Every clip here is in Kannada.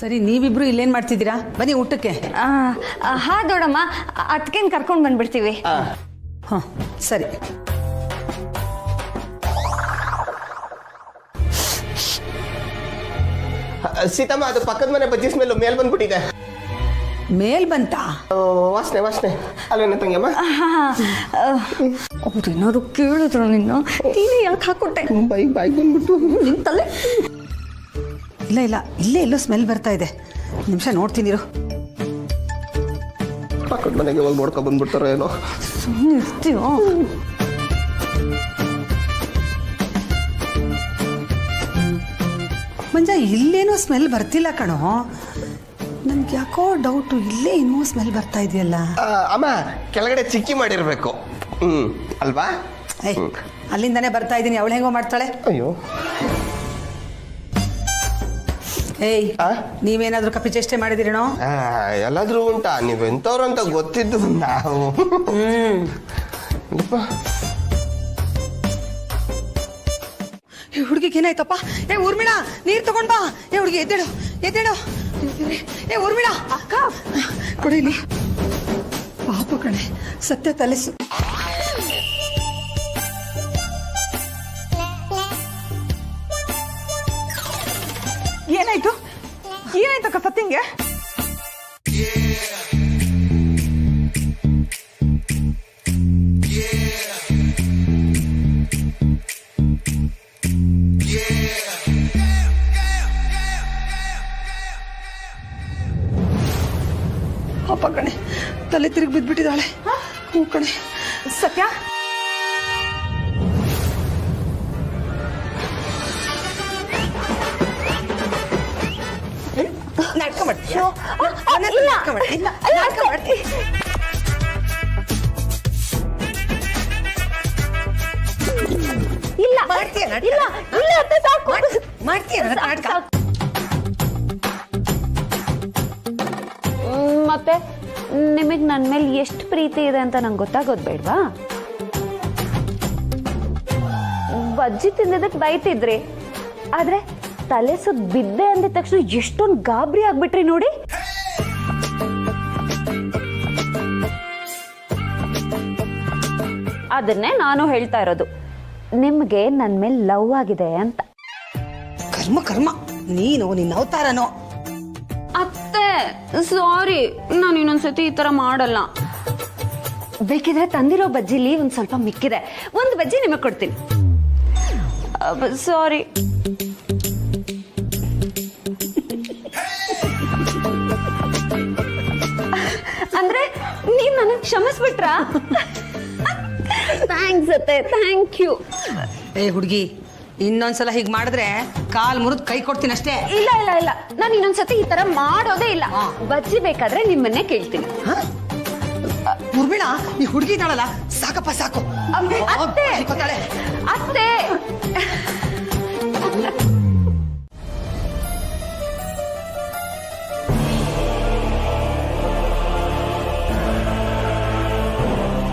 ಸರಿ, ನೀವಿಬ್ರು ಇಲ್ಲೇನು ಮಾಡ್ತಿದ್ದೀರಾ? ಬನ್ನಿ ಊಟಕ್ಕೆ. ಹಾ ದೊಡಮ್ಮ, ಅದಕ್ಕೇನು ಕರ್ಕೊಂಡು ಬಂದ್ಬಿಡ್ತೀವಿ. ಹಾಂ ಸರಿ. ಸೀತಮ್ಮ, ಅದು ಪಕ್ಕದ ಮನೆ ಬಜ್ಜಿ ಸ್ಮೆಲ್ ಮೇಲ್ ಬಂದ್ಬಿಟ್ಟಿದೆ. ಮೇಲ್ ಬಂತಾ? ವಾಸನೆ ವಾಸನೆ ಅಲ್ವೇನ ತಂಗಮ್ಮ? ಅವ್ರು ಏನಾದ್ರು ಕೇಳಿದ್ರು ನಿನ್ನ ನೀನು ಯಾಕೆ ಹಾಕೊಟ್ಟೆ? ಬಾಯಿಗೆ ಬಂದ್ಬಿಟ್ಟು ನಿನ್ನ ತಲೆ. ಇಲ್ಲ ಇಲ್ಲ, ಇಲ್ಲೇ ಎಲ್ಲೋ ಸ್ಮೆಲ್ ಬರ್ತಾ ಇದೆ. ನಿಮಿಷ ನೋಡ್ತೀನಿರು. ಪಕ್ಕದ ಮನೆಗೆ ಹೋಗಿ ನೋಡ್ಕೊ ಬಂದ್ಬಿಡ್ತಾರೋ ಏನೋ. ಸುಮ್ಮನೆ ಇರ್ತೀಯೋ? ಮಂಜ, ಇಲ್ಲೇನೋ ಸ್ಮೆಲ್ ಬರ್ತಿಲ್ಲ ಕಣೋ. ನನ್ಗೆ ಯಾಕೋ ಡೌಟು, ಇಲ್ಲೇ ಏನೋ ಸ್ಮೆಲ್ ಬರ್ತಾ ಇದೆಯಲ್ಲ. ಅಮ್ಮ, ಕೆಳಗಡೆ ಚಿಕ್ಕಿ ಮಾಡಿರ್ಬೇಕು. ಅಲ್ವಾ? ಅಲ್ಲಿಂದಾನೇ ಬರ್ತಾ ಇದ್ದೀನಿ. ಅವಳು ಹೆಂಗೋ ಮಾಡ್ತಾಳೆ. ಅಯ್ಯೋ, ಏಯ್, ನೀವೇನಾದ್ರೂ ಕಪಿ ಚೇಷ್ಟೆ ಮಾಡಿದಿರೇನೋ? ಎಲ್ಲಾದ್ರೂ ಉಂಟಾ? ನೀವೆಂತವ್ರು ಅಂತ ಗೊತ್ತಿದ್ದು ನಾವು. ಹುಡುಗಿಗೆ ಏನಾಯ್ತಪ್ಪ? ಏ ಊರ್ಮಿಳಾ, ನೀರು ತಗೊಂಡ್ ಬಾ. ಏ ಹುಡುಗಿ, ಎದ್ದೇಳು ಎದ್ದೇಳು. ಏ ಊರ್ಮಿಳಾ, ಅಕ್ಕ ಕೊಡಿಲಿ. ಪಾಪ ಕಣೆ, ಸತ್ಯ ತಲೆಸು. ಏನಾಯ್ತು ಏನಾಯ್ತಕ್ಕ ಸತ್ತಿಂಗೆ? ಪಾಪ ಕಣೆ, ತಲೆ ತಿರುಗಿ ಬಿದ್ಬಿಟ್ಟಿದ್ದಾಳೆ. ಹ್ಞೂ ಕಣೆ. ಸತ್ಯ, ನಾಟಕ ಮಾಡ್ತೀಯ? ಇಲ್ಲ ಮಾಡ್ತೀಯ ಇಲ್ಲ ಇಲ್ಲ ಅತ್ತೆ, ಸಾಕು. ಮಾಡ್ತೀಯ ನಾಟಕ? ಮತ್ತೆ ನಿಮಗೆ ನನ್ನ ಮೇಲೆ ಎಷ್ಟು ಪ್ರೀತಿ ಇದೆ ಅಂತ ನಂಗೆ ಗೊತ್ತಾಗೋದು ಬೇಡವಾ? ಬಜ್ಜಿ ತಿಂದಿದ್ದಕ್ಕೆ ಬೈತಿದ್ರಿ, ಆದ್ರೆ ತಲೆ ಸುತ್ತ ಬಿದ್ದೆ ಅಂದಿದ ತಕ್ಷಣ ಎಷ್ಟೊಂದು ಗಾಬರಿ ಆಗ್ಬಿಟ್ರಿ ನೋಡಿ. ಅದನ್ನೇ ನಾನು ಹೇಳ್ತಾ ಇರೋದು, ನಿಮ್ಗೆ ನನ್ನ ಮೇಲೆ ಲವ್ ಆಗಿದೆ ಅಂತ. ಕರ್ಮ ಕರ್ಮ, ನೀನು ನಿನ್ನ ಅವತಾರನೋ. ಅತ್ತೆ ಸಾರಿ, ನಾನು ಇನ್ನೊಂದ್ಸತಿ ಈ ತರ ಮಾಡಲ್ಲ. ಬೇಕಿದ್ರೆ ತಂದಿರೋ ಬಜ್ಜಿಲಿ ಒಂದ್ ಸ್ವಲ್ಪ ಮಿಕ್ಕಿದೆ, ಒಂದು ಬಜ್ಜಿ ನಿಮಗೆ ಕೊಡ್ತೀನಿ. ಸಾರಿ. ಅಂದ್ರೆ ನೀವ್ ನನಗೆ ಕ್ಷಮಿಸ್ಬಿಟ್ರಾ? ಥ್ಯಾಂಕ್ಸ್ ಅತ್ತೆ, ಥ್ಯಾಂಕ್ ಯು. ಏ ಹುಡುಗಿ, ಇನ್ನೊಂದ್ಸಲ ಹೀಗೆ ಮಾಡಿದ್ರೆ ಕಾಲ್ ಮುರಿದು ಕೈ ಕೊಡ್ತೀನಿ ಅಷ್ಟೇ. ಇಲ್ಲ ಇಲ್ಲ ಇಲ್ಲ, ನಾನು ಇನ್ನೊಂದ್ಸತಿ ಈ ತರ ಮಾಡೋದೇ ಇಲ್ಲ. ಬಜ್ಜಿ ಬೇಕಾದ್ರೆ ನಿಮ್ಮನ್ನೇ ಕೇಳ್ತೀನಿ. ಊರ್ಮಿಳಾ, ಈ ಹುಡುಗಿ ಇದ್ದಾಳಲ್ಲ, ಸಾಕಪ್ಪ ಸಾಕು. ಅತ್ತೆ ಅತ್ತೆ,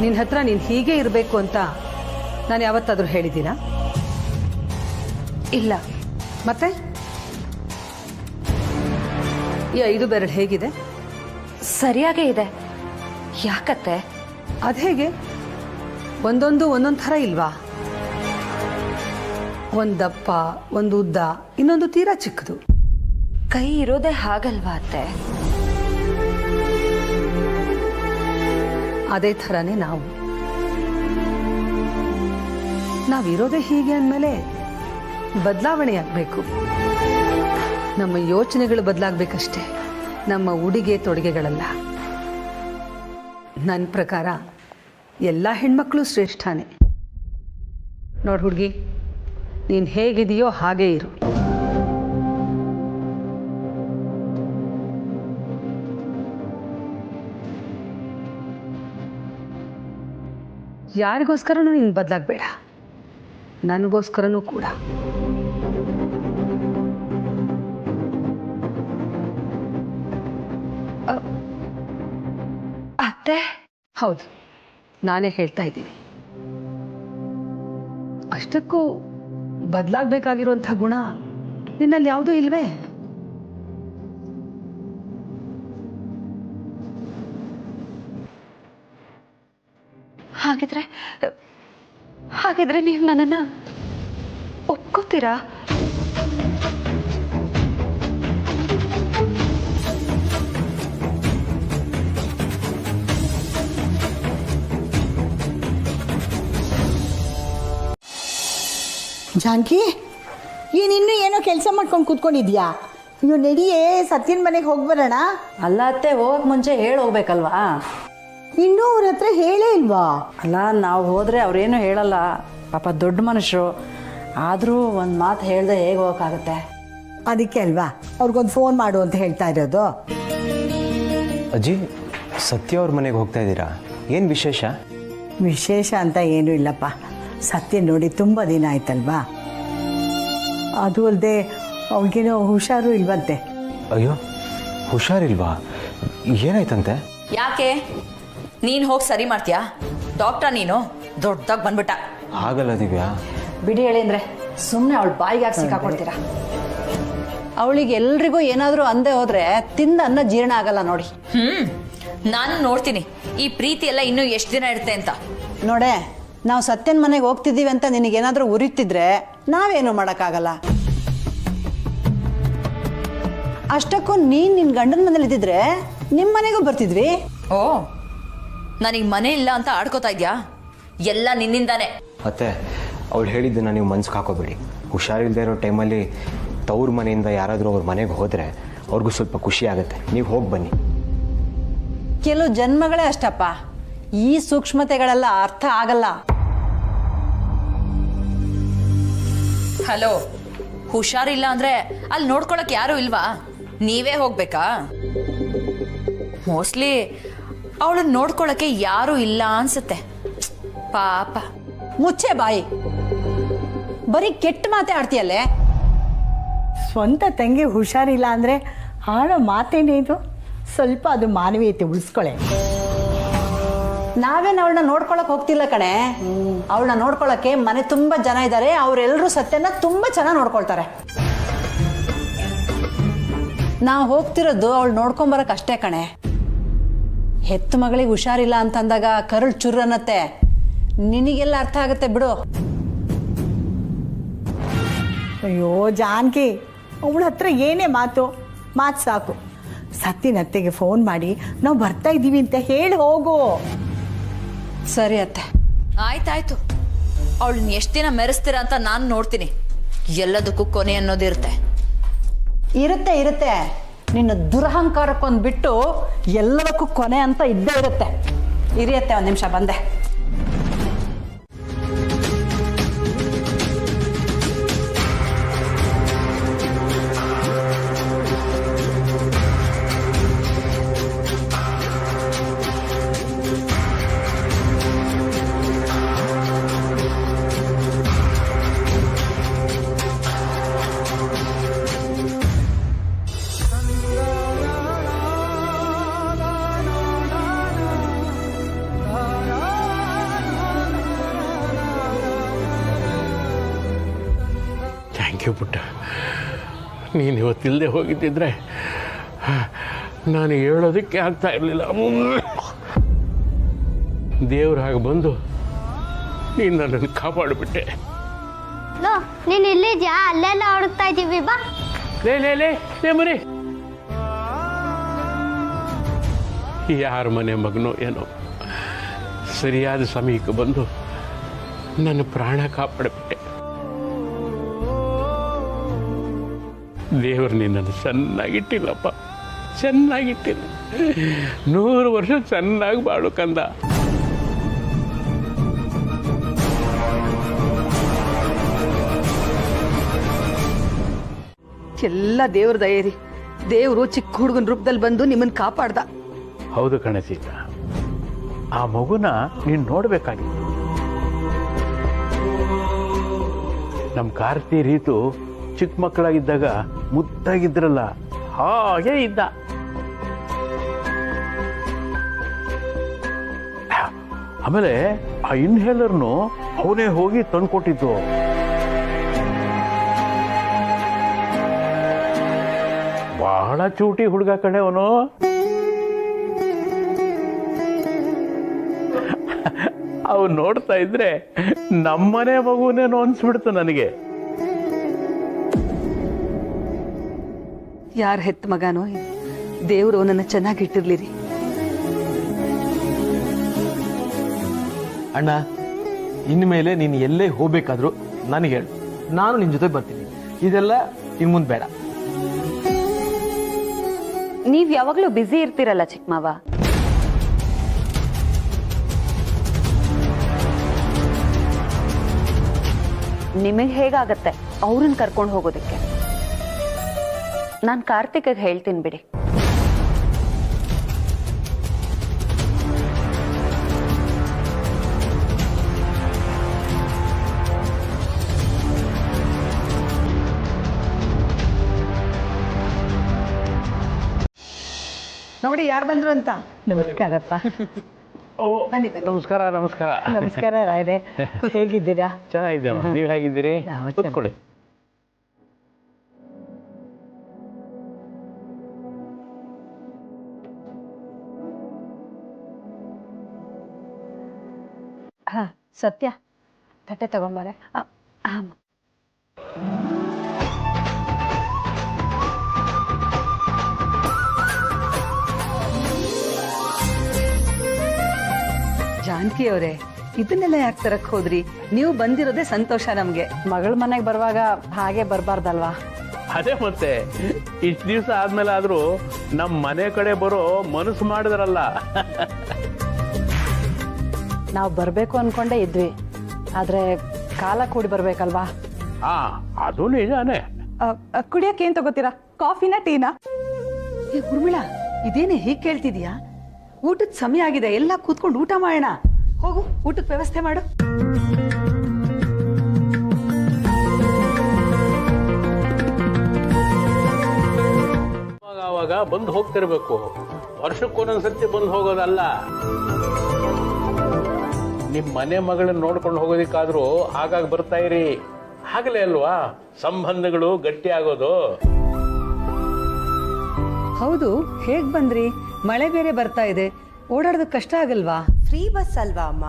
ನಿನ್ನ ಹತ್ರ ನೀನು ಹೀಗೆ ಇರಬೇಕು ಅಂತ ನಾನು ಯಾವತ್ತಾದ್ರೂ ಹೇಳಿದ್ದೀರಾ? ಇಲ್ಲ. ಮತ್ತೆ ಈ 5 ಬೆರಳು ಹೇಗಿದೆ? ಸರಿಯಾಗೇ ಇದೆ. ಯಾಕತ್ತೆ? ಅದೇಗೆ? ಒಂದೊಂದು ಒಂದೊಂದು ಥರ ಇಲ್ವಾ? ಒಂದು ದಪ್ಪ, ಒಂದು ಉದ್ದ, ಇನ್ನೊಂದು ತೀರಾ ಚಿಕ್ಕದು. ಕೈ ಇರೋದೇ ಹಾಗಲ್ವಾ ಅತ್ತೆ? ಅದೇ ಥರನೇ ನಾವಿರೋದೇ ಹೀಗೆ ಅಂದಮೇಲೆ ಬದಲಾವಣೆ ಆಗಬೇಕು. ನಮ್ಮ ಯೋಚನೆಗಳು ಬದಲಾಗಬೇಕಷ್ಟೇ, ನಮ್ಮ ಉಡುಗೆ ತೊಡುಗೆಗಳಲ್ಲ. ನನ್ನ ಪ್ರಕಾರ ಎಲ್ಲ ಹೆಣ್ಮಕ್ಳು ಶ್ರೇಷ್ಠನೇ. ನೋಡು ಹುಡುಗಿ, ನೀನು ಹೇಗಿದೆಯೋ ಹಾಗೇ ಇರು. ಯಾರಿಗೋಸ್ಕರನೂ ನೀನು ಬದಲಾಗಬೇಡ, ನನಗೋಸ್ಕರನೂ ಕೂಡ. ಅತ್ತೆ? ಹೌದು, ನಾನೇ ಹೇಳ್ತಾ ಇದ್ದೀನಿ. ಅಷ್ಟಕ್ಕೂ ಬದಲಾಗಬೇಕಾಗಿರುವಂಥ ಗುಣ ನಿನ್ನಲ್ಲಿ ಯಾವುದೂ ಇಲ್ವೇ? ಹಾಗಿದ್ರೆ ನೀವು ನನ್ನನ್ನು ಒಪ್ಕೋತೀರಾ? ಜಾನಕಿ ಇನ್ನೂ ಏನೋ ಕೆಲಸ ಮಾಡ್ಕೊಂಡು ಕೂತ್ಕೊಂಡಿದ್ಯಾ? ನೀವು ನಡಿಯೇ ಸತ್ಯನ ಮನೆಗೆ ಹೋಗಿ ಬರೋಣ. ಅಲ್ಲ ಅತ್ತೆ, ಹೋಗಕ್ಕೆ ಮುಂಚೆ ಹೇಳಿ ಹೋಗ್ಬೇಕಲ್ವಾ? ಇನ್ನೂ ಅವ್ರ ಹತ್ರ ಹೇಳೇ ಇಲ್ವಾ? ಅಲ್ಲ, ನಾವು ಹೋದರೆ ಅವ್ರೇನು ಹೇಳಲ್ಲ, ಪಾಪ ದೊಡ್ಡ ಮನುಷ್ಯರು. ಆದರೂ ಒಂದು ಮಾತು ಹೇಳ್ದೆ ಹೇಗೆ ಹೋಗೋಕ್ಕಾಗತ್ತೆ? ಅದಕ್ಕೆ ಅಲ್ವಾ ಅವ್ರಿಗೊಂದು ಫೋನ್ ಮಾಡು ಅಂತ ಹೇಳ್ತಾ ಇರೋದು. ಅಜ್ಜಿ, ಸತ್ಯ ಅವ್ರ ಮನೆಗೆ ಹೋಗ್ತಾ ಇದ್ದೀರಾ? ಏನು ವಿಶೇಷ? ವಿಶೇಷ ಅಂತ ಏನೂ ಇಲ್ಲಪ್ಪ. ಸತ್ಯ ನೋಡಿ ತುಂಬ ದಿನ ಆಯ್ತಲ್ವಾ. ಅದು ಅಲ್ಲದೆ ಅವ್ಳಿಗೇನೋ ಹುಷಾರು ಇಲ್ವಂತೆ. ಅಯ್ಯೋ, ಹುಷಾರಿಲ್ವಾ? ಏನಾಯ್ತಂತೆ? ಯಾಕೆ ನೀನು ಹೋಗಿ ಸರಿ ಮಾಡ್ತೀಯಾ? ಡಾಕ್ಟ್ರಾ ನೀನು? ದೊಡ್ಡದಾಗಿ ಬಂದ್ಬಿಟ್ಟ. ಹಾಗಲ್ಲ ದಿವ್ಯಾ. ಬಿಡಿ ಹೇಳಿ ಅಂದರೆ ಸುಮ್ಮನೆ ಅವಳು ಬಾಯಿಗೆ ಹಾಕಿ ಸಿಕ್ಕಾಕೊಡ್ತೀರಾ? ಅವಳಿಗೆ ಎಲ್ರಿಗೂ ಏನಾದರೂ ಅಂದೇ ಹೋದರೆ ತಿಂದ ಅನ್ನ ಜೀರ್ಣ ಆಗಲ್ಲ ನೋಡಿ. ನಾನು ನೋಡ್ತೀನಿ ಈ ಪ್ರೀತಿ ಎಲ್ಲ ಇನ್ನೂ ಎಷ್ಟು ದಿನ ಇರುತ್ತೆ ಅಂತ. ನೋಡೆ, ನಾವು ಸತ್ಯನ ಮನೆಗೆ ಹೋಗ್ತಿದ್ದೀವಿ ಅಂತ ನಿನಗೇನಾದರೂ ಉರಿತಿದ್ರೆ ನಾವೇನು ಮಾಡೋಕ್ಕಾಗಲ್ಲ. ಅಷ್ಟಕ್ಕೂ ನೀನು ನಿನ್ನ ಗಂಡನ ಮನೇಲಿ ಇದ್ದಿದ್ರೆ ನಿಮ್ಮ ಮನೆಗೂ ಬರ್ತಿದ್ವಿ. ಓ, ನನಗೆ ಮನೆ ಇಲ್ಲ ಅಂತ ಆಡ್ಕೋತಾ ಇದ್ಯಾ? ಎಲ್ಲ ನಿನ್ನಿಂದಾನೆ. ಮತ್ತೆ ಅವಳು ಹೇಳಿದ್ದನ್ನು ನೀವು ಮನ್ಸಿಗೆ ಹಾಕೋಬೇಡಿ. ಹುಷಾರಿಲ್ಲದೆ ಇರೋ ಟೈಮಲ್ಲಿ ತವ್ರ ಮನೆಯಿಂದ ಯಾರಾದರೂ ಅವ್ರ ಮನೆಗೆ ಹೋದರೆ ಅವ್ರಿಗೂ ಸ್ವಲ್ಪ ಖುಷಿ ಆಗುತ್ತೆ. ನೀವು ಹೋಗಿ ಬನ್ನಿ. ಕೆಲವು ಜನ್ಮಗಳೇ ಅಷ್ಟಪ್ಪ, ಈ ಸೂಕ್ಷ್ಮತೆಗಳೆಲ್ಲ ಅರ್ಥ ಆಗಲ್ಲ. ಹಲೋ, ಹುಷಾರಿಲ್ಲ ಅಂದ್ರೆ ಅಲ್ಲಿ ನೋಡ್ಕೊಳಕ್ ಯಾರು ಇಲ್ವಾ? ನೀವೇ ಹೋಗ್ಬೇಕಾ? ಮೋಸ್ಟ್ಲಿ ಅವಳನ್ನ ನೋಡ್ಕೊಳಕ್ಕೆ ಯಾರು ಇಲ್ಲ ಅನ್ಸುತ್ತೆ. ಪಾಪ. ಮುಚ್ಚೆ ಬಾಯಿ, ಬರೀ ಕೆಟ್ಟ ಮಾತೇ ಆಡ್ತೀಯಲ್ಲೇ. ಸ್ವಂತ ತಂಗಿ ಹುಷಾರಿಲ್ಲ ಅಂದರೆ ಆಡೋ ಮಾತೇನೇ ಇದು? ಸ್ವಲ್ಪ ಅದು ಮಾನವೀಯತೆ ಉಳಿಸ್ಕೊಳ್ಳೆ. ನಾವೇನು ಅವಳನ್ನ ನೋಡ್ಕೊಳಕ್ ಹೋಗ್ತಿಲ್ಲ ಕಣೆ. ಅವಳನ್ನ ನೋಡ್ಕೊಳಕ್ಕೆ ಮನೆ ತುಂಬ ಜನ ಇದ್ದಾರೆ. ಅವರೆಲ್ಲರೂ ಸತ್ಯನ ತುಂಬ ಚೆನ್ನಾಗಿ ನೋಡ್ಕೊಳ್ತಾರೆ. ನಾವು ಹೋಗ್ತಿರೋದು ಅವಳು ನೋಡ್ಕೊಂಬರಕ್ಕೆ ಅಷ್ಟೇ ಕಣೆ. ಹೆತ್ತ ಮಗಳಿಗೆ ಹುಷಾರಿಲ್ಲ ಅಂತಂದಾಗ ಕರುಳು ಚುರ್ ಅನ್ನತ್ತೆ. ನಿನಗೆಲ್ಲ ಅರ್ಥ ಆಗುತ್ತೆ ಬಿಡು. ಅಯ್ಯೋ ಜಾನಕಿ, ಅವಳ ಹತ್ರ ಏನೇ ಮಾತು ಸಾಕು. ಸತ್ಯನ ಅತ್ತೆಗೆ ಫೋನ್ ಮಾಡಿ ನಾವು ಬರ್ತಾ ಇದ್ದೀವಿ ಅಂತ ಹೇಳಿ ಹೋಗು. ಸರಿ ಅತ್ತೆ. ಆಯ್ತಾಯ್ತು, ಅವಳನ್ನ ಎಷ್ಟು ದಿನ ಮೆರೆಸ್ತೀರಾ ಅಂತ ನಾನು ನೋಡ್ತೀನಿ. ಎಲ್ಲದಕ್ಕೂ ಕೊನೆ ಅನ್ನೋದಿರುತ್ತೆ. ಇರುತ್ತೆ. ನಿನ್ನ ದುರಹಂಕಾರಕ್ಕೊಂದು ಬಿಟ್ಟು ಎಲ್ಲದಕ್ಕೂ ಕೊನೆ ಅಂತ ಇದ್ದೇ ಇರುತ್ತೆ. ಇರಿಯತ್ತೆ, ಒಂದು ನಿಮಿಷ ಬಂದೆ. ಥ್ಯಾಂಕ್ ಯು ಪುಟ್ಟ. ನೀನು ಇವತ್ತಿಲ್ಲದೆ ಹೋಗಿದ್ದಿದ್ರೆ ನಾನು ಹೇಳೋದಕ್ಕೆ ಆಗ್ತಾ ಇರಲಿಲ್ಲ. ದೇವ್ರ ಹಾಗೆ ಬಂದು ನೀನು ನನ್ನನ್ನು ಕಾಪಾಡಿಬಿಟ್ಟೆ. ನೀನು ಇಲ್ಲಿದ್ಯಾ? ಅಲ್ಲೆಲ್ಲ ಹುಡುಕ್ತಾ ಇದ್ದೀವಿ, ಬಾ. ಲೇ ಮರಿ, ಯಾರ ಮನೆ ಮಗನೋ ಏನೋ ಸರಿಯಾದ ಸಮಯಕ್ಕೆ ಬಂದು ನನ್ನ ಪ್ರಾಣ ಕಾಪಾಡಿಬಿಟ್ಟೆ. ದೇವರು ನಿನ್ನನ್ನು ಚೆನ್ನಾಗಿಟ್ಟಿಲ್ಲಪ್ಪ, ಚೆನ್ನಾಗಿಟ್ಟಿಲ್ಲ. 100 ವರ್ಷ ಚೆನ್ನಾಗಿ ಬಾಳು ಕಂದ. ಎಲ್ಲ ದೇವ್ರ ದಯರಿ. ದೇವರು ಚಿಕ್ಕ ಹುಡುಗನ ರೂಪದಲ್ಲಿ ಬಂದು ನಿಮ್ಮನ್ನು ಕಾಪಾಡ್ದ. ಹೌದು ಕಣೆ ಸೀತಾ, ಆ ಮಗುನ ನೀನು ನೋಡ್ಬೇಕಾಗಿತ್ತು. ನಮ್ಮ ಕಾರ್ತಿ ರೀತು ಚಿಕ್ಕ ಮಕ್ಕಳಾಗಿದ್ದಾಗ ಮುದ್ದಾಗಿದ್ರಲ್ಲ, ಹಾಗೆ ಇದ್ದ. ಆಮೇಲೆ ಆ ಇನ್ಹೇಲರ್ನು ಅವನೇ ಹೋಗಿ ತಂದ್ಕೊಟ್ಟಿದ್ದು. ಬಹಳ ಚೂಟಿ ಹುಡುಗ ಕಣೆ ಅವನು. ಅವು ನೋಡ್ತಾ ಇದ್ರೆ ನಮ್ಮನೆ ಮಗುನೇನೋ ಅನ್ಸ್ಬಿಡ್ತು ನನಗೆ. ಯಾರು ಹೆತ್ತ ಮಗನೋ ದೇವ್ರು ನನ್ನ ಚೆನ್ನಾಗಿಟ್ಟಿರ್ಲಿರಿ. ಅಣ್ಣ, ಇನ್ಮೇಲೆ ನೀನು ಎಲ್ಲೇ ಹೋಗ್ಬೇಕಾದ್ರೂ ನನಗೆ ಹೇಳು, ನಾನು ನಿನ್ನ ಜೊತೆ ಬರ್ತೀನಿ. ಇದೆಲ್ಲ ಇನ್ ಮುಂದೆ ಬೇಡ. ನೀವ್ ಯಾವಾಗ್ಲೂ ಬ್ಯುಸಿ ಇರ್ತೀರಲ್ಲ ಚಿಕ್ಕ ಮಾವ. ನಿಮಗ್ ಹೇಗಾಗತ್ತೆ ಅವ್ರನ್ನ ಕರ್ಕೊಂಡು ಹೋಗೋದಕ್ಕೆ? ನಾನ್ ಕಾರ್ತಿಕ್ಗೆ ಹೇಳ್ತೀನಿ ಬಿಡಿ. ನೋಡಿ ಯಾರು ಬಂದ್ರು ಅಂತ. ನಮಸ್ಕಾರಪ್ಪ. ಬನ್ನಿ ಬನ್ನಿ. ನಮಸ್ಕಾರ. ನಮಸ್ಕಾರ. ನಮಸ್ಕಾರ ರಾಯ್ರೆ, ಹೇಗಿದ್ದೀರಾ? ಚೆನ್ನಾಗಿದ್ದೇವೆ, ನೀವು ಹೇಗಿದ್ದೀರಿ? ಕೂತ್ಕೊಳ್ಳಿ. ಹಾ ಸತ್ಯ, ತಟ್ಟೆ ತಗೊಂಬಾರೆ. ಜಾನಕಿ ಅವರೇ, ಇದನ್ನೆಲ್ಲ ಯಾಕೆ ತರಕ್ ಹೋದ್ರಿ? ನೀವು ಬಂದಿರೋದೇ ಸಂತೋಷ ನಮ್ಗೆ. ಮಗಳ ಮನೆಗೆ ಬರುವಾಗ ಹಾಗೆ ಬರಬಾರ್ದಲ್ವಾ? ಅದೇ ಮತ್ತೆ ಇಷ್ಟು ದಿವಸ ಆದ್ಮೇಲೆ ಆದ್ರೂ ನಮ್ಮ ಮನೆ ಕಡೆ ಬರೋ ಮನಸ್ಸು ಮಾಡಿದ್ರಲ್ಲ. ನಾವು ಬರಬೇಕು ಅನ್ಕೊಂಡೇ ಇದ್ವಿ, ಆದ್ರೆ ಕಾಲ ಕೂಡಿ ಬರ್ಬೇಕಲ್ವಾ? ಅದು ನಿಜಾನೇ. ಕುಡಿಯಕ್ಕೆ ಏನ್ ತಗೋತೀರಾ? ಕಾಫಿನ ಟೀನಾ? ಏ ಉರ್ಮಿಳಾ, ಇದೇನೇ ಹೀಗೆ ಕೇಳ್ತಿದ್ಯಾ? ಊಟದ ಸಮಯ ಆಗಿದೆ, ಎಲ್ಲ ಕೂತ್ಕೊಂಡು ಊಟ ಮಾಡೋಣ. ಹೋಗು, ಊಟಕ್ಕೆ ವ್ಯವಸ್ಥೆ ಮಾಡು. ಅವಾಗ ಬಂದು ಹೋಗ್ತಿರ್ಬೇಕು, ವರ್ಷಕ್ಕೊಂದೊಂದ್ಸತಿ ಬಂದು ಹೋಗೋದಲ್ಲ. ನಿಮ್ ಮನೆ ಮಗಳನ್ನ ನೋಡ್ಕೊಂಡು ಹೋಗೋದಿಕ್ಕಾದ್ರೂ ಆಗಾಗ ಬರ್ತಾ ಇರಿ. ಆಗಲೇ ಅಲ್ವಾ ಸಂಬಂಧಗಳು ಗಟ್ಟಿ ಆಗೋದು. ಹೌದು, ಹೇಗ್ ಬಂದ್ರಿ? ಮಳೆ ಬೇರೆ ಬರ್ತಾ ಇದೆ, ಓಡಾಡೋದಕ್ಕೆ ಕಷ್ಟ ಆಗಲ್ವಾ? ಫ್ರೀ ಬಸ್ ಅಲ್ವಾ ಅಮ್ಮ?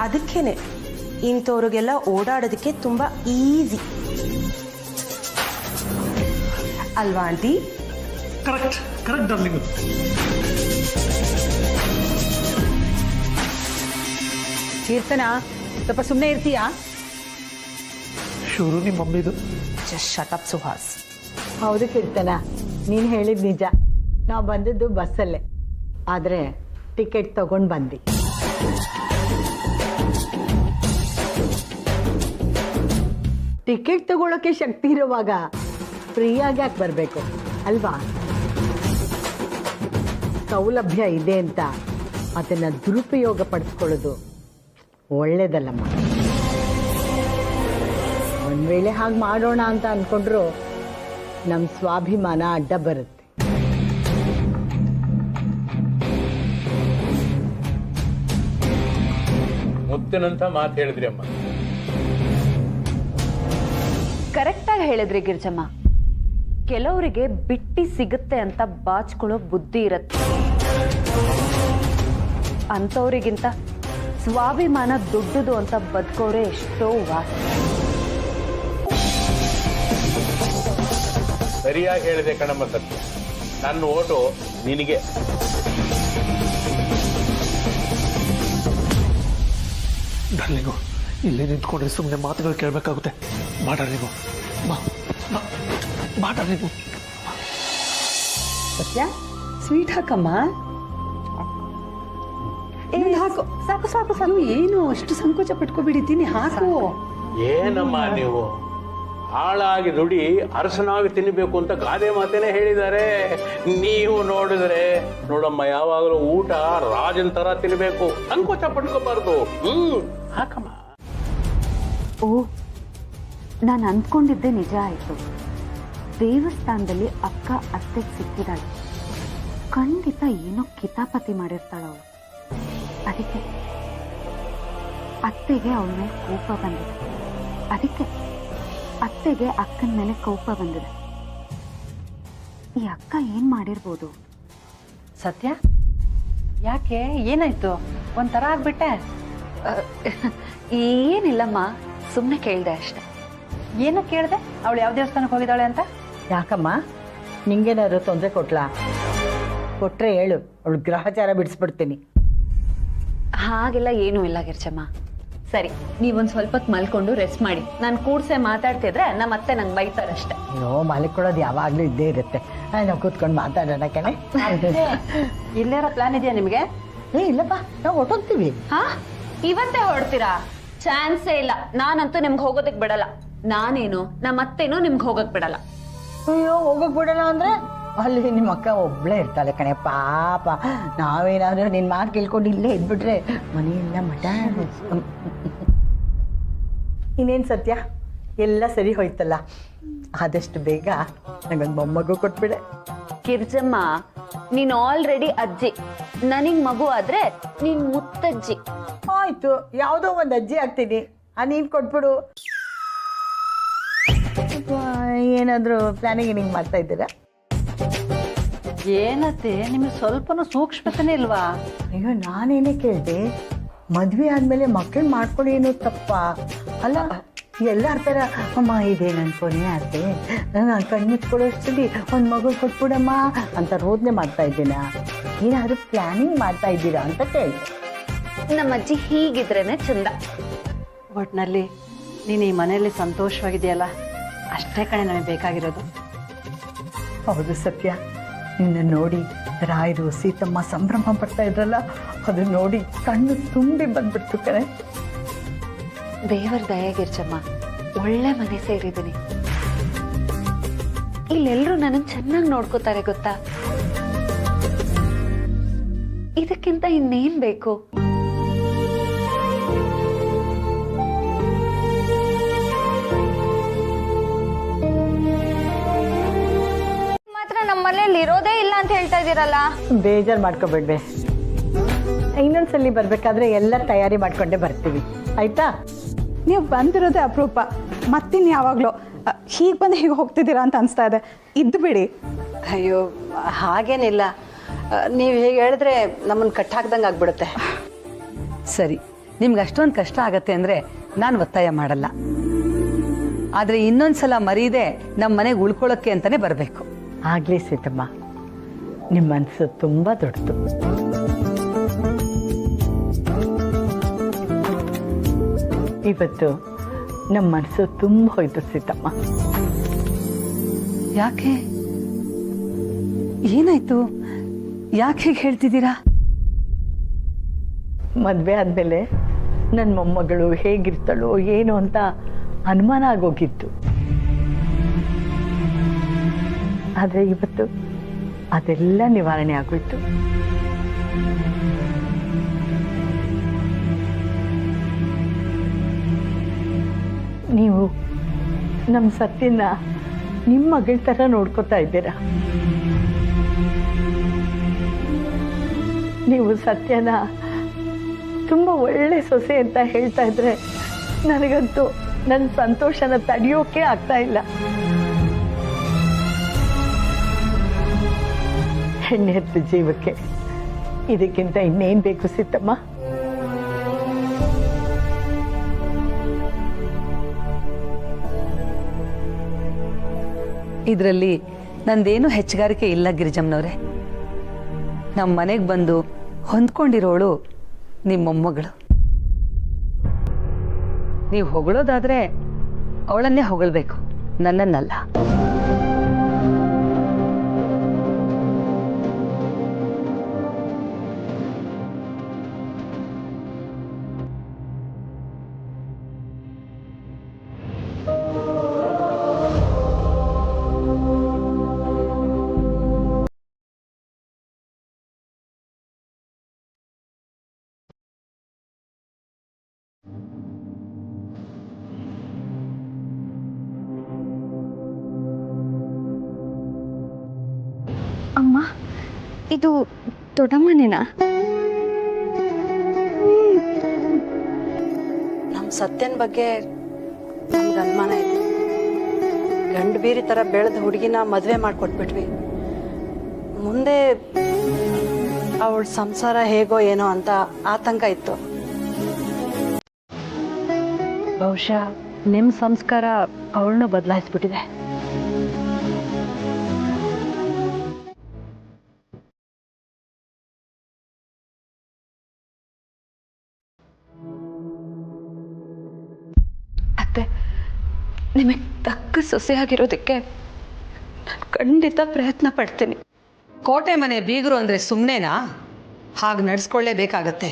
ಅದಕ್ಕೇನೆ ಇಂಥವ್ರಿಗೆಲ್ಲ ಓಡಾಡೋದಕ್ಕೆ ತುಂಬಾ ಈಸಿ ಅಲ್ವಾ aunty? Correct correct darling. Keerthana, ಸ್ವಲ್ಪ ಸುಮ್ಮನೆ ಇರ್ತೀಯಾ? ಶುರು ನಿಮ್ಮ ಮಮ್ಮಿದು. Just shut up Suhas. ಹೌದು ಕೀರ್ತನ, ನೀನು ಹೇಳಿದ್ ನಿಜ. ನಾವು ಬಂದದ್ದು ಬಸ್ಸಲ್ಲೇ, ಆದರೆ ಟಿಕೆಟ್ ತಗೊಂಡು ಬಂದ್ವಿ. ಟಿಕೆಟ್ ತಗೊಳ್ಳೋಕೆ ಶಕ್ತಿ ಇರುವಾಗ ಫ್ರೀಯಾಗಿ ಯಾಕೆ ಬರಬೇಕು ಅಲ್ವಾ? ಸೌಲಭ್ಯ ಇದೆ ಅಂತ ಅದನ್ನು ದುರುಪಯೋಗ ಪಡಿಸ್ಕೊಳ್ಳೋದು ಒಳ್ಳೇದಲ್ಲಮ್ಮ. ಒಂದು ವೇಳೆ ಹಾಗೆ ಮಾಡೋಣ ಅಂತ ಅಂದ್ಕೊಂಡ್ರು ನಮ್ಮ ಸ್ವಾಭಿಮಾನ ಅಡ್ಡ ಬರುತ್ತೆ. ಮುತ್ತಿನಂತ ಮಾತು ಹೇಳಿದ್ರಿ ಅಮ್ಮ. ಕರೆಕ್ಟಾಗಿ ಹೇಳಿದ್ರಿ ಗಿರ್ಜಮ್ಮ. ಕೆಲವರಿಗೆ ಬಿಟ್ಟಿ ಸಿಗುತ್ತೆ ಅಂತ ಬಾಚ್ಕೊಳ್ಳೋ ಬುದ್ಧಿ ಇರತ್ತೆ. ಅಂಥವ್ರಿಗಿಂತ ಸ್ವಾಭಿಮಾನ ದೊಡ್ಡದು ಅಂತ ಬದುಕೋರೆ ಎಷ್ಟೋ ವಾಸ. ಸರಿಯಾಗಿ ಹೇಳಿದೆ ಕಣಮ್ಮ ಸತ್ಯ. ನನ್ನ ಓಟು ನಿನಗೆ. ಡಾರ್ಲಿಂಗು, ಇಲ್ಲಿ ನಿಂತ್ಕೊಂಡ್ರೆ ಸುಮ್ಮನೆ ಮಾತುಗಳು ಕೇಳಬೇಕಾಗುತ್ತೆ. ಬಾ ಡಾರ್ಲಿಂಗು, ಬಾ ಡಾರ್ಲಿಂಗು. ಸತ್ಯ, ಸ್ವೀಟ್ ಹಾಕಮ್ಮ. ಹಾಕು. ಸಾಕು ಸಾಕು ಸಾಕು. ಏನು ಅಷ್ಟು ಸಂಕೋಚ ಪಟ್ಕೋಬಿಡಿತೀನಿ, ಹಾಕು. ಏನಮ್ಮ ನೀವು ಹಾಳಾಗಿ ದುಡಿ ಅರಸನಾಗಿ ತಿನ್ನಬೇಕು ಅಂತ ಗಾದೆ ಮಾತೇನೆ ಹೇಳಿದ್ದಾರೆ. ನೀವು ನೋಡಿದ್ರೆ ನೋಡಮ್ಮ, ಯಾವಾಗಲೂ ಊಟ ರಾಜನ್ ತರ ತಿನ್ಬೇಕು, ಸಂಕೋಚ ಪಡ್ಕೋಬಾರ್ದು. ಹಾಕಮ್ಮ. ಓ, ನಾನು ಅಂದ್ಕೊಂಡಿದ್ದೆ ನಿಜ ಆಯ್ತು. ದೇವಸ್ಥಾನದಲ್ಲಿ ಅಕ್ಕ ಅತ್ತೆಗೆ ಸಿಕ್ಕಿದಾಳೆ. ಖಂಡಿತ ಏನೋ ಕಿತಾಪತಿ ಮಾಡಿರ್ತಾಳವಳು. ಅದಕ್ಕೆ ಅತ್ತೆಗೆ ಅವಳ ಮೇಲೆ ಕೋಪ ಬಂದಿದೆ. ಅದಕ್ಕೆ ಅತ್ತೆಗೆ ಅಕ್ಕನ ಮೇಲೆ ಕೋಪ ಬಂದಿದೆ. ಈ ಅಕ್ಕ ಏನ್ ಮಾಡಿರ್ಬೋದು? ಸತ್ಯ, ಯಾಕೆ ಏನಾಯ್ತು? ಒಂಥರ ಆಗ್ಬಿಟ್ಟೆ. ಏನಿಲ್ಲಮ್ಮ, ಸುಮ್ಮನೆ ಕೇಳಿದೆ ಅಷ್ಟೆ. ಏನು ಕೇಳಿದೆ? ಅವಳು ಯಾವ ದೇವಸ್ಥಾನಕ್ಕೆ ಹೋಗಿದ್ದಾಳೆ ಅಂತ? ಯಾಕಮ್ಮ, ನಿಂಗೇನಾದ್ರು ತೊಂದರೆ ಕೊಟ್ರೆ ಹೇಳು, ಅವಳು ಗ್ರಹಚಾರ ಬಿಡಿಸ್ಬಿಡ್ತೀನಿ. ಹಾಗೆಲ್ಲ ಏನೂ ಇಲ್ಲ ಗಿರ್ಜಮ್ಮ. ಸರಿ, ನೀವೊಂದು ಸ್ವಲ್ಪ ಹೊತ್ತು ಮಲ್ಕೊಂಡು ರೆಸ್ಟ್ ಮಾಡಿ. ನಾನು ಕೂಡ್ಸೆ ಮಾತಾಡ್ತಿದ್ರೆ ನಮ್ಮ ಅತ್ತೆ ನಂಗೆ ಬೈತಾರಷ್ಟೆ. ಅಯ್ಯೋ, ಮಲ್ಕೊಳ್ಳೋದು ಯಾವಾಗಲೂ ಇದ್ದೇ ಇರುತ್ತೆ. ನಾವು ಕೂತ್ಕೊಂಡು ಮಾತಾಡೋಣ ಕಣೆ. ಇಲ್ಲೇರೋ ಪ್ಲಾನ್ ಇದೆಯಾ ನಿಮಗೆ? ಇಲ್ಲಪ್ಪ, ನಾವು ಹೊಟ್ಟೋಗ್ತೀವಿ. ಹಾ, ಇವತ್ತೇ ಹೊರಡ್ತೀರಾ? ಚಾನ್ಸೇ ಇಲ್ಲ. ನಾನಂತೂ ನಿಮ್ಗೆ ಹೋಗೋದಕ್ಕೆ ಬಿಡಲ್ಲ. ನಾನೇನು ನಮ್ಮ ಅತ್ತೇನು ನಿಮ್ಗೆ ಹೋಗಕ್ ಬಿಡಲ್ಲ. ಅಯ್ಯೋ, ಹೋಗಕ್ ಬಿಡಲ್ಲ ಅಂದ್ರೆ ಅಲ್ಲಿ ನಿಮ್ಮ ಅಕ್ಕ ಒಬ್ಳೇ ಇರ್ತಾಳೆ ಕಣೆ, ಪಾಪ. ನಾವೇನಾದ್ರೂ ನಿನ್ ಮಾತು ಕೇಳ್ಕೊಂಡು ಇಲ್ಲೇ ಇದ್ಬಿಟ್ರೆ ಮನೆಯೆಲ್ಲ ಮಠ. ಇನ್ನೇನು ಸತ್ಯ, ಎಲ್ಲ ಸರಿ ಹೋಯ್ತಲ್ಲ. ಆದಷ್ಟು ಬೇಗ ನಂಗೊಂದು ಮೊಮ್ಮಗು ಕೊಟ್ಬಿಡೆ. ಗಿರ್ಜಮ್ಮ, ನೀನ್ ಆಲ್ರೆಡಿ ಅಜ್ಜಿ. ನನಗ್ ಮಗು ಆದ್ರೆ ನೀನ್ ಮುತ್ತಜ್ಜಿ. ಆಯ್ತು, ಯಾವುದೋ ಒಂದು ಅಜ್ಜಿ ಆಗ್ತೀನಿ. ನೀನ್ ಕೊಟ್ಬಿಡು. ಏನಾದ್ರು ಪ್ಲಾನಿಂಗ್ ನಿಂಗೆ ಮಾಡ್ತಾ ಇದ್ದೀರಾ? ಏನತ್ತೆ, ನಿಮಗೆ ಸ್ವಲ್ಪನೂ ಸೂಕ್ಷ್ಮತೆನೇ ಇಲ್ವಾ? ಅಯ್ಯೋ, ನಾನೇನೇ ಕೇಳಿದೆ, ಮದ್ವೆ ಆದ್ಮೇಲೆ ಮಕ್ಕಳು ಮಾಡ್ಕೊಳ್ಳಿ ಏನೋ ತಪ್ಪ ಅಲ್ಲ? ಎಲ್ಲಾರ ಥರ ಅಮ್ಮ ಇದೇನು ಅನ್ಕೊನೆ ಆತೆ, ನಾನು ಕಣ್ಮುಚ್ಕೊಳ್ಳೋಷ್ಟರಲ್ಲಿ ಒಂದು ಮಗು ಕೊಟ್ಬಿಡಮ್ಮ ಅಂತ ರೋದನೆ ಮಾಡ್ತಾ ಇದ್ದೀನ? ಏನಾದರೂ ಪ್ಲಾನಿಂಗ್ ಮಾಡ್ತಾ ಇದ್ದೀರಾ ಅಂತ ಕೇಳಿದೆ. ನಮ್ಮ ಅಜ್ಜಿ ಹೀಗಿದ್ರೇನೆ ಚಂದ. ಒಟ್ಟಿನಲ್ಲಿ ನೀನು ಈ ಮನೆಯಲ್ಲಿ ಸಂತೋಷವಾಗಿದೆಯಲ್ಲ, ಅಷ್ಟೇ ಕಣೆ ನನಗೆ ಬೇಕಾಗಿರೋದು. ಹೌದು ಸತ್ಯ, ನಿನ್ನ ನೋಡಿ ರಾಯರು ಸೀತಮ್ಮ ಸಂಭ್ರಮ ಪಡ್ತಾ ಇದ್ರಲ್ಲ, ಅದು ನೋಡಿ ಕಣ್ಣು ತುಂಬಿ ಬಂದ್ಬಿಡ್ತು ಕಣೆ. ದೇವರ ದಯಾಗಿರ್ಜಮ್ಮ, ಒಳ್ಳೆ ಮನೆ ಸೇರಿದ್ದೀನಿ. ಇಲ್ಲೆಲ್ಲರೂ ನನ್ನ ಚೆನ್ನಾಗಿ ನೋಡ್ಕೋತಾರೆ ಗೊತ್ತಾ? ಇದಕ್ಕಿಂತ ಇನ್ನೇನ್ ಬೇಕು? ಮಾತ್ರ ನಮ್ಮ ಮನೇಲಿ ಇರೋದೇ ಇಲ್ಲ ಅಂತ ಹೇಳ್ತಾ ಇದೀರಲ್ಲ. ಬೇಜಾರು ಮಾಡ್ಕೋಬೇಡ್ವೆ, ಇನ್ನೊಂದ್ಸಲಿ ಬರ್ಬೇಕಾದ್ರೆ ಎಲ್ಲ ತಯಾರಿ ಮಾಡ್ಕೊಂಡೇ ಬರ್ತೀವಿ, ಆಯ್ತಾ? ನೀವು ಬಂದಿರೋದೇ ಅಪರೂಪ, ಮತ್ತಿನ್ ಯಾವಾಗಲೂ ಹೀಗೆ ಬಂದು ಹೀಗೆ ಹೋಗ್ತಿದ್ದೀರಾ ಅಂತ ಅನಿಸ್ತಾ ಇದೆ. ಇದ್ದು ಬಿಡಿ. ಅಯ್ಯೋ, ಹಾಗೇನಿಲ್ಲ. ನೀವು ಹೇಗೆ ಹೇಳಿದ್ರೆ ನಮ್ಮನ್ನು ಕಟ್ಟಾಕ್ದಂಗೆ ಆಗ್ಬಿಡುತ್ತೆ. ಸರಿ, ನಿಮ್ಗೆ ಅಷ್ಟೊಂದು ಕಷ್ಟ ಆಗತ್ತೆ ಅಂದರೆ ನಾನು ಒತ್ತಾಯ ಮಾಡಲ್ಲ. ಆದರೆ ಇನ್ನೊಂದ್ಸಲ ಮರೀದೆ ನಮ್ಮ ಮನೆಗೆ ಉಳ್ಕೊಳ್ಳೋಕ್ಕೆ ಅಂತಲೇ ಬರಬೇಕು. ಆಗಲಿ ಸೀತಮ್ಮ, ನಿಮ್ಮ ಮನಸ್ಸು ತುಂಬ ದೊಡ್ಡದು. ಇವತ್ತು ನಮ್ಮ ಮನಸ್ಸು ತುಂಬ ಹೋಯ್ತು ಸೀತಮ್ಮ. ಯಾಕೆ? ಏನಾಯ್ತು? ಯಾಕೆ ಹೀಗೆ ಹೇಳ್ತಿದ್ದೀರಾ? ಮದುವೆ ಆದಮೇಲೆ ನನ್ನ ಮೊಮ್ಮಗಳು ಹೇಗಿರ್ತಾಳೋ ಏನು ಅಂತ ಅನುಮಾನ ಆಗೋಗಿತ್ತು. ಆದರೆ ಇವತ್ತು ಅದೆಲ್ಲ ನಿವಾರಣೆ ಆಗೋಯ್ತು. ನೀವು ನಮ್ಮ ಸತ್ಯನ ನಿಮ್ಮ ಮಗಳ ಥರ ನೋಡ್ಕೋತಾ ಇದ್ದೀರಾ. ನೀವು ಸತ್ಯನ ತುಂಬ ಒಳ್ಳೆ ಸೊಸೆ ಅಂತ ಹೇಳ್ತಾ ಇದ್ರೆ ನನಗಂತೂ ನನ್ನ ಸಂತೋಷನ ತಡೆಯೋಕೆ ಆಗ್ತಾ ಇಲ್ಲ. ಹೆಣ್ಣೆತ್ತ ಜೀವಕ್ಕೆ ಇದಕ್ಕಿಂತ ಇನ್ನೇನು ಬೇಕು ಸೀತಮ್ಮ? ಇದರಲ್ಲಿ ನಂದೇನು ಹೆಚ್ಚುಗಾರಿಕೆ ಇಲ್ಲ ಗಿರಿಜಮ್ಮನವ್ರೆ. ನಮ್ಮ ಮನೆಗೆ ಬಂದು ಹೊಂದ್ಕೊಂಡಿರೋಳು ನಿಮ್ಮ ಮೊಮ್ಮಗಳು. ನೀವು ಹೊಗಳೋದಾದ್ರೆ ಅವಳನ್ನೇ ಹೊಗಳಬೇಕು, ನನ್ನನ್ನಲ್ಲ. ಅಮ್ಮ, ಇದು ದೊಡ್ಡಮ್ಮನೇನಾ? ಸತ್ಯನ ಬಗ್ಗೆ ನಮ್ಗೆ ಅನುಮಾನ ಇತ್ತು. ಗಂಡು ಬೀರಿ ಥರ ಬೆಳೆದ ಹುಡುಗಿನ ಮದುವೆ ಮಾಡಿಕೊಟ್ಬಿಟ್ವಿ. ಮುಂದೆ ಅವಳ ಸಂಸಾರ ಹೇಗೋ ಏನೋ ಅಂತ ಆತಂಕ ಇತ್ತು. ಬಹುಶಃ ನಿಮ್ಮ ಸಂಸ್ಕಾರ ಅವಳನ್ನ ಬದಲಾಯಿಸ್ಬಿಟ್ಟಿದೆ. ಅತ್ತೆ, ನಿಮಗೆ ತಕ್ಕ ಸೊಸೆಯಾಗಿರೋದಕ್ಕೆ ನಾನು ಖಂಡಿತ ಪ್ರಯತ್ನ ಪಡ್ತೀನಿ. ಕೋಟೆ ಮನೆ ಬೀಗರು ಅಂದರೆ ಸುಮ್ಮನೆನಾ? ಹಾಗೆ ನಡೆಸ್ಕೊಳ್ಳೇಬೇಕಾಗತ್ತೆ.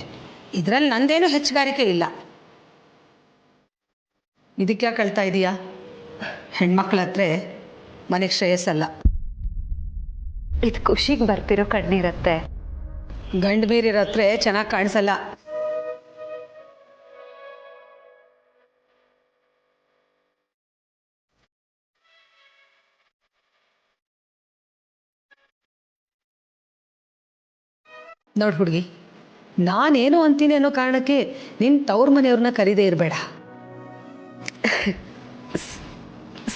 ಇದರಲ್ಲಿ ನಂದೇನು ಹೆಚ್ಚುಗಾರಿಕೆ ಇಲ್ಲ. ಇದಕ್ಕೆ ಯಾಕೆ ಹೇಳ್ತಾ ಇದೀಯಾ? ಹೆಣ್ಮಕ್ಳ ಹತ್ರ ಮನೆಗೆ ಶ್ರೇಯಸ್ಸಲ್ಲ. ಇದು ಖುಷಿಗೆ ಬರ್ತಿರೋ ಕಣ್ಣೀರತ್ತೆ. ಗಂಡು ಬೀರಿರೋ ಹತ್ರ ಚೆನ್ನಾಗಿ ಕಾಣಿಸಲ್ಲ. ನೋಡು ಹುಡುಗಿ, ನಾನೇನು ಅಂತೀನಿ ಅನ್ನೋ ಕಾರಣಕ್ಕೆ ನಿನ್ನ ತವ್ರ ಮನೆಯವ್ರನ್ನ ಕರೀದೇ ಇರಬೇಡ.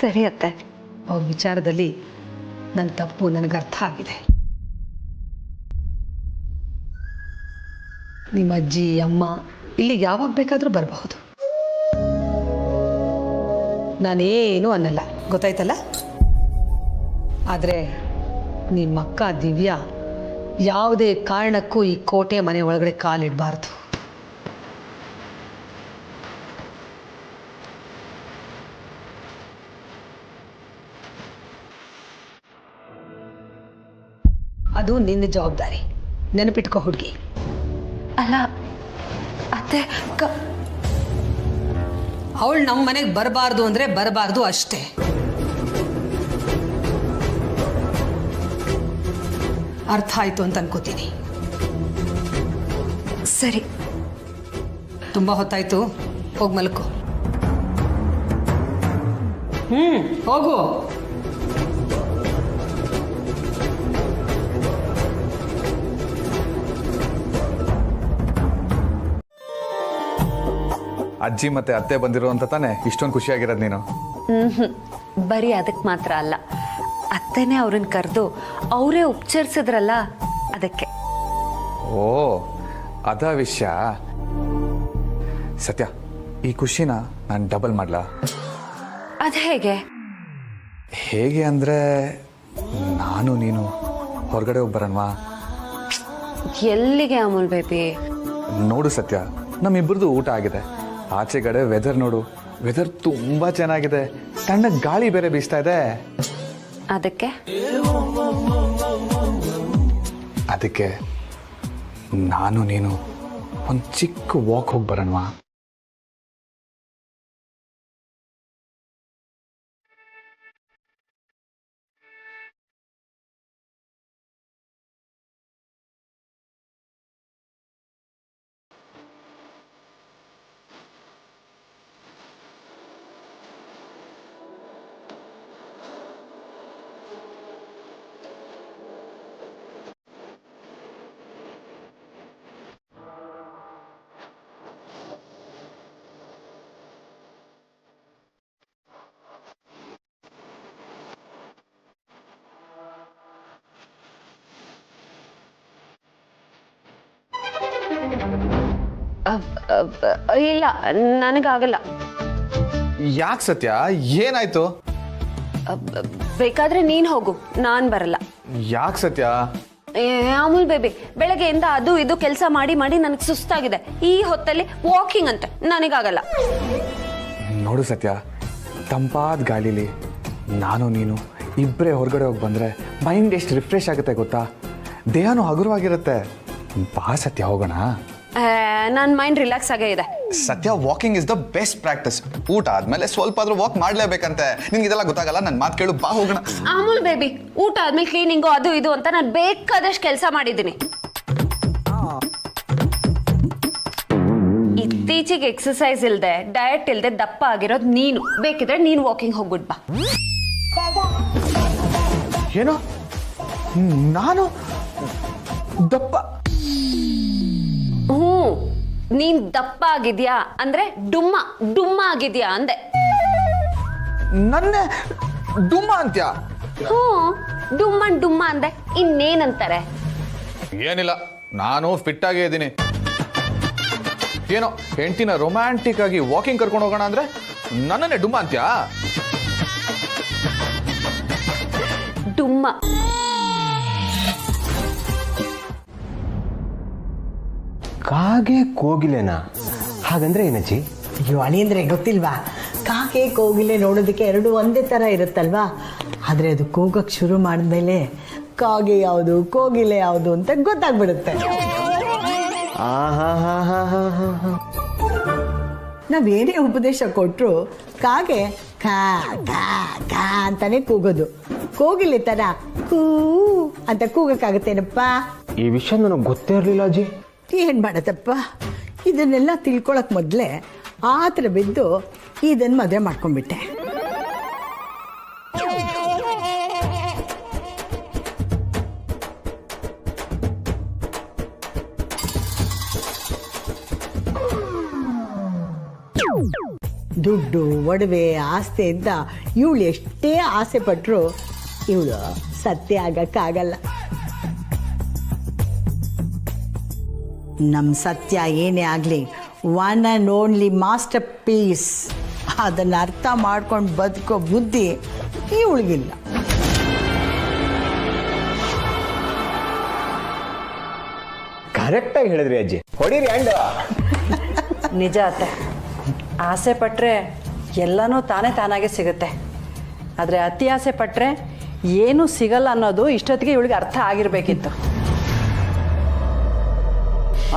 ಸರಿ ಅತ್ತೆ. ಅವ್ರ ವಿಚಾರದಲ್ಲಿ ನನ್ನ ತಪ್ಪು ನನಗೆ ಅರ್ಥ ಆಗಿದೆ. ನಿಮ್ಮ ಅಜ್ಜಿ ಅಮ್ಮ ಇಲ್ಲಿ ಯಾವಾಗ ಬೇಕಾದರೂ ಬರಬಹುದು. ನಾನೇನು ಅನ್ನಲ್ಲ, ಗೊತ್ತಾಯ್ತಲ್ಲ? ಆದರೆ ನಿಮ್ಮಕ್ಕ ದಿವ್ಯಾ ಯಾವುದೇ ಕಾರಣಕ್ಕೂ ಈ ಕೋಟೆ ಮನೆ ಒಳಗಡೆ ಕಾಲಿಡಬಾರ್ದು. ಅದು ನಿನ್ನ ಜವಾಬ್ದಾರಿ, ನೆನಪಿಟ್ಕೋ ಹುಡುಗಿ. ಅಲ್ಲ ಅತ್ತೆ, ಅವಳು ನಮ್ಮ ಮನೆಗೆ ಬರಬಾರ್ದು ಅಂದರೆ ಬರಬಾರ್ದು ಅಷ್ಟೇ. ಅರ್ಥ ಆಯ್ತು ಅಂತ ಅನ್ಕೋತೀನಿ. ಸರಿ. ತುಂಬ ಹೊತ್ತಾಯ್ತು, ಹೋಗಿ ಮಲ್ಕೋ. ಹೋಗು. ಅಜ್ಜಿ ಮತ್ತೆ ಅತ್ತೆ ಬಂದಿರೋ ಅಂತ ತಾನೆ ಇಷ್ಟೊಂದು ಖುಷಿಯಾಗಿರೋದು ನೀನು? ಬರೀ ಅದಕ್ಕೆ ಮಾತ್ರ ಅಲ್ಲ, ಅತ್ತೆನೇ ಅವ್ರನ್ನ ಕರೆದು ಅವರೇ ಉಪಚರಿಸಿದ್ರಲ್ಲ, ಅದಕ್ಕೆ. ಓ, ಅದ ವಿಷಯ. ಸತ್ಯ, ಈ ಖುಷಿನ ನಾನು ಡಬಲ್ ಮಾಡ್ಲಾ? ಅದು ಹೇಗೆ? ಹೇಗೆ ಅಂದರೆ, ನಾನು ನೀನು ಹೊರಗಡೆ ಹೋಗಿ ಬರೋಣವಾ? ಎಲ್ಲಿಗೆ ಅಮೂಲ್ ಬೇಬಿ? ನೋಡು ಸತ್ಯ, ನಮ್ಮಿಬ್ಬರದು ಊಟ ಆಗಿದೆ. ಆಚೆಗಡೆ ವೆದರ್ ನೋಡು, ವೆದರ್ ತುಂಬ ಚೆನ್ನಾಗಿದೆ. ತಣ್ಣಗೆ ಗಾಳಿ ಬೇರೆ ಬೀಸ್ತಾ ಇದೆ. ಅದಕ್ಕೆ ನಾನು ನೀನು ಒಂದು ಚಿಕ್ಕ ವಾಕ್ ಹೋಗಿ ಬರೋಣವಾ? ಇಲ್ಲ, ನನಗಾಗಲ್ಲ. ಯಾಕೆ ಸತ್ಯ, ಏನಾಯ್ತು? ಬೇಕಾದ್ರೆ ನೀನ್ ಹೋಗು, ನಾನ್ ಬರಲ್ಲ. ಯಾಕೆ ಸತ್ಯ? ಅಮೂಲ್ ಬೇಬಿ, ಬೆಳಗ್ಗೆಯಿಂದ ಅದು ಇದು ಕೆಲಸ ಮಾಡಿ ಮಾಡಿ ನನಗೆ ಸುಸ್ತಾಗಿದೆ. ಈ ಹೊತ್ತಲ್ಲಿ ವಾಕಿಂಗ್ ಅಂತ ನನಗಾಗಲ್ಲ. ನೋಡು ಸತ್ಯ, ತಂಪಾದ ಗಾಳಿಲಿ ನಾನು ನೀನು ಇಬ್ಬರೇ ಹೊರಗಡೆ ಹೋಗಿ ಬಂದರೆ ಮೈಂಡ್ ಎಷ್ಟು ರಿಫ್ರೆಶ್ ಆಗುತ್ತೆ ಗೊತ್ತಾ? ದೇಹನೂ ಹಗುರವಾಗಿರುತ್ತೆ. ಬಾ ಸತ್ಯ, ಹೋಗೋಣ. ನನ್ನ ಮೈಂಡ್ ರಿಲ್ಯಾಕ್ಸ್ ಆಗೇ ಇದೆ. ಸತ್ಯ, walking is the best practice. ಊಟ ಆದ್ಮೇಲೆ ಸ್ವಲ್ಪ ಆದ್ರೂ ವಾಕ್ ಮಾಡ್ಲೇಬೇಕಂತೆ. ನಿನ್ಗೆ ಇದೆಲ್ಲ ಗೊತ್ತಾಗಲ್ಲ, ನನ್ನ ಮಾತು ಕೇಳು, ಬಾ ಹೋಗೋಣ. ಅಮೂಲ್ ಬೇಬಿ, ಊಟ ಆದ್ಮೇಲೆ ಕ್ಲೀನಿಂಗು ಅದು ಇದು ಅಂತ ನಾನು ಬೇಕಾದಷ್ಟು ಕೆಲಸ ಮಾಡಿದ್ದೀನಿ. ಇತ್ತೀಚೆಗೆ ಎಕ್ಸರ್ಸೈಸ್ ಇಲ್ದೆ, ಡಯಟ್ ಇಲ್ದೆ ದಪ್ಪ ಆಗಿರೋದು ನೀನು. ಬೇಕಿದ್ರೆ ನೀನು ವಾಕಿಂಗ್ ಹೋಗ್ಬಿಟ್ ಬಾ. ಏನೋ ನಾನು ದಪ್ಪ? ನೀನ್ ದಪ್ಪ ಆಗಿದ್ಯಾ ಅಂದ್ರೆ ಡುಮ್ಮ ಆಗಿದ್ಯಾ ಅಂದೆ. ನನ್ನೇ ಡುಮ್ಮ ಅಂತ್ಯ? ಹ್ಞೂ, ಡುಮ್ಮ ಅಂದೆ. ಇನ್ನೇನಂತಾರೆ? ಏನಿಲ್ಲ, ನಾನು ಫಿಟ್ ಆಗೇ ಇದ್ದೀನಿ. ಏನೋ ಹೆಂಡತಿನ ರೊಮ್ಯಾಂಟಿಕ್ ಆಗಿ ವಾಕಿಂಗ್ ಕರ್ಕೊಂಡು ಹೋಗೋಣ ಅಂದ್ರೆ ನನ್ನನ್ನೇ ಡುಮ್ಮ ಅಂತ್ಯಾ? ಡುಮ್ಮ. ಕಾಗೆ ಕೋಗಿಲೆನಾ? ಹಾಗಂದ್ರೆ ಏನಜ್ಜಿ? ಅಯ್ಯೋ ಅಳಿಯಂದ್ರೆ ಗೊತ್ತಿಲ್ವಾ? ಕಾಗೆ ಕೋಗಿಲೆ ನೋಡೋದಕ್ಕೆ ಎರಡು ಒಂದೇ ಥರ ಇರುತ್ತಲ್ವಾ, ಆದರೆ ಅದು ಕೂಗಕ್ಕೆ ಶುರು ಮಾಡಿದ್ಮೇಲೆ ಕಾಗೆ ಯಾವುದು ಕೋಗಿಲೆ ಯಾವುದು ಅಂತ ಗೊತ್ತಾಗ್ಬಿಡುತ್ತೆ. ನಾವೇನೇ ಉಪದೇಶ ಕೊಟ್ಟರು ಕಾಗೆ ಖಾ ಖಾ ಖಾ ಅಂತಾನೆ ಕೂಗೋದು, ಕೋಗಿಲೆ ಥರ ಕೂ ಅಂತ ಕೂಗಕ್ಕಾಗತ್ತೇನಪ್ಪ? ಈ ವಿಷಯ ನನಗೆ ಗೊತ್ತೇ ಇರಲಿಲ್ಲ ಅಜ್ಜಿ. ಏನು ಮಾಡತ್ತಪ್ಪ, ಇದನ್ನೆಲ್ಲ ತಿಳ್ಕೊಳಕ್ ಮೊದಲೇ ಆ ಥರ ಬಿದ್ದು ಇದನ್ನು ಮದುವೆ ಮಾಡ್ಕೊಂಡ್ಬಿಟ್ಟೆ. ದುಡ್ಡು ಒಡವೆ ಆಸ್ತಿ ಅಂತ ಇವಳು ಎಷ್ಟೇ ಆಸೆ ಪಟ್ಟರು ಇವಳು ಸತ್ಯ ಆಗಕ್ಕಾಗಲ್ಲ. ನಮ್ಮ ಸತ್ಯ ಏನೇ ಆಗಲಿ one and only masterpiece. ಅದನ್ನು ಅರ್ಥ ಮಾಡ್ಕೊಂಡು ಬದುಕೋ ಬುದ್ಧಿ ಇವಳಿಗಿಲ್ಲ. ಕರೆಕ್ಟಾಗಿ ಹೇಳಿದ್ರಿ ಅಜ್ಜಿ, ಹೊಡೀರಿ ಹ್ಯಾಂಡ್. ನಿಜ ಅತ್ತೆ, ಆಸೆ ಪಟ್ಟರೆ ಎಲ್ಲನೂ ತಾನಾಗೆ ಸಿಗುತ್ತೆ. ಆದರೆ ಅತಿ ಆಸೆ ಪಟ್ಟರೆ ಏನೂ ಸಿಗಲ್ಲ ಅನ್ನೋದು ಇಷ್ಟೊತ್ತಿಗೆ ಇವಳಿಗೆ ಅರ್ಥ ಆಗಿರಬೇಕಿತ್ತು.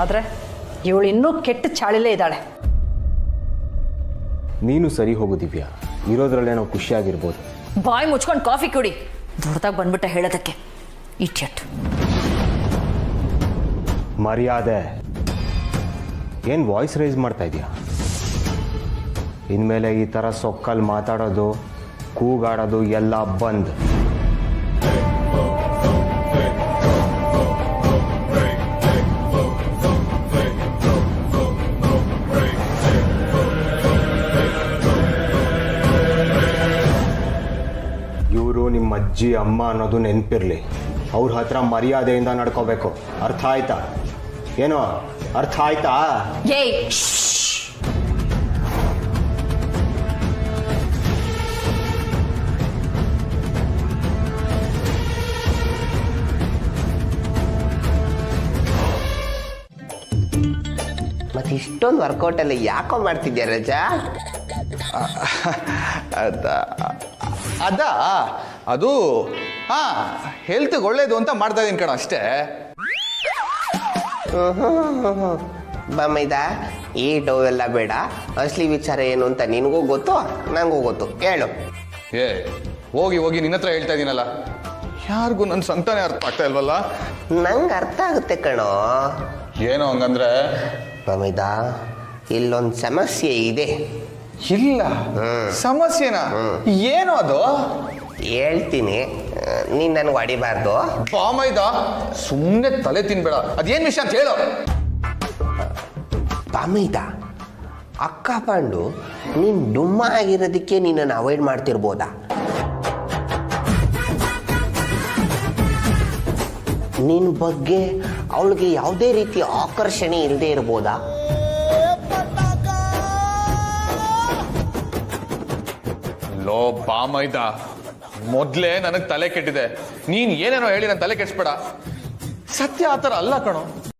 ಆದರೆ ಇವಳು ಇನ್ನೂ ಕೆಟ್ಟ ಚಾಳಿಲೇ ಇದ್ದಾಳೆ. ನೀನು ಸರಿ ಹೋಗು ದಿವ್ಯಾ, ಇರೋದ್ರಲ್ಲೇ ನಾವು ಖುಷಿಯಾಗಿರ್ಬೋದು. ಬಾಯಿ ಮುಚ್ಕೊಂಡು ಕಾಫಿ ಕುಡಿ. ದೊಡ್ಡದಾಗಿ ಬಂದ್ಬಿಟ್ಟ ಹೇಳೋದಕ್ಕೆ ಇಟ್ಯಟ್. ಮರ್ಯಾದೆ ಏನು ವಾಯ್ಸ್ ರೈಸ್ ಮಾಡ್ತಾ ಇದೆಯಾ? ಇನ್ಮೇಲೆ ಈ ಥರ ಸೊಕ್ಕಲ್ಲಿ ಮಾತಾಡೋದು ಕೂಗಾಡೋದು ಎಲ್ಲ ಬಂದ್. ಇವರು ನಿಮ್ಮ ಅಜ್ಜಿ ಅಮ್ಮ ಅನ್ನೋದು ನೆನಪಿರಲಿ. ಅವ್ರ ಹತ್ರ ಮರ್ಯಾದೆಯಿಂದ ನಡ್ಕೋಬೇಕು, ಅರ್ಥ ಆಯ್ತಾ? ಏನೋ ಅರ್ಥ ಆಯ್ತಾ? ಏಯ್, ಮತ್ತೆ ಇಷ್ಟೊಂದು ವರ್ಕೌಟ್ ಎಲ್ಲ ಯಾಕೋ ಮಾಡ್ತಿದ್ಯಾ ರಜಾ? ಅದು ಹೆಲ್ತ್ಗೆ ಒಳ್ಳೇದು ಅಂತ ಮಾಡ್ತಾ ಇದೀನಿ ಕಣ, ಅಷ್ಟೇ. ಬಮ್ಮೈದ ಈ ಡವ್ ಎಲ್ಲ ಬೇಡ, ಅಸಲಿ ವಿಚಾರ ಏನು ಅಂತ ನಿನಗೂ ಗೊತ್ತು ನನಗೂ ಗೊತ್ತು, ಹೇಳು. ಹೋಗಿ ಹೋಗಿ ನಿನ್ನ ಹತ್ರ ಹೇಳ್ತಾ ಇದೀನಲ್ಲ, ಯಾರಿಗೂ ನನ್ನ ಸಂತಾನೆ ಅರ್ಥ ಆಗ್ತಾ ಇಲ್ವಲ್ಲ? ನಂಗೆ ಅರ್ಥ ಆಗುತ್ತೆ ಕಣೋ. ಏನೋ ಹಂಗಂದ್ರೆ? ಬಮ್ಮೈದ ಇಲ್ಲೊಂದು ಸಮಸ್ಯೆ ಇದೆ. ಇಲ್ಲ ಸಮಸ್ಯೆನಾ? ಏನು ಅದು? ಹೇಳ್ತೀನಿ, ನೀನ್ ನನ್ಗೆ ಹೊಡಿಬಾರ್ದು. ಬಾಮೈದ ಸುಮ್ಮನೆ ತಲೆ ತಿನ್ಬೇಡ, ಅದೇನ್ ವಿಷಯ ಅಂತ ಹೇಳು. ಬಾಮೈದ, ಅಕ್ಕ ಪಾಂಡು ನೀನ್ ಡುಮ್ಮ ಆಗಿರೋದಕ್ಕೆ ನಿನ್ನನ್ನು ಅವಾಯ್ಡ್ ಮಾಡ್ತಿರ್ಬೋದಾ? ನಿನ್ನ ಬಗ್ಗೆ ಅವಳಿಗೆ ಯಾವುದೇ ರೀತಿ ಆಕರ್ಷಣೆ ಇಲ್ಲದೆ ಇರ್ಬೋದಾ? ಲೋ ಬಾಮೈದ, ಮೊದ್ಲೇ ನನಗೆ ತಲೆ ಕೆಟ್ಟಿದೆ. ನೀನ್ ಏನೇನೋ ಹೇಳಿ ನನ್ನ ತಲೆ ಕೆಡಿಸ್ಬೇಡ. ಸತ್ಯ ಆತರ ಅಲ್ಲ ಕಣೋ.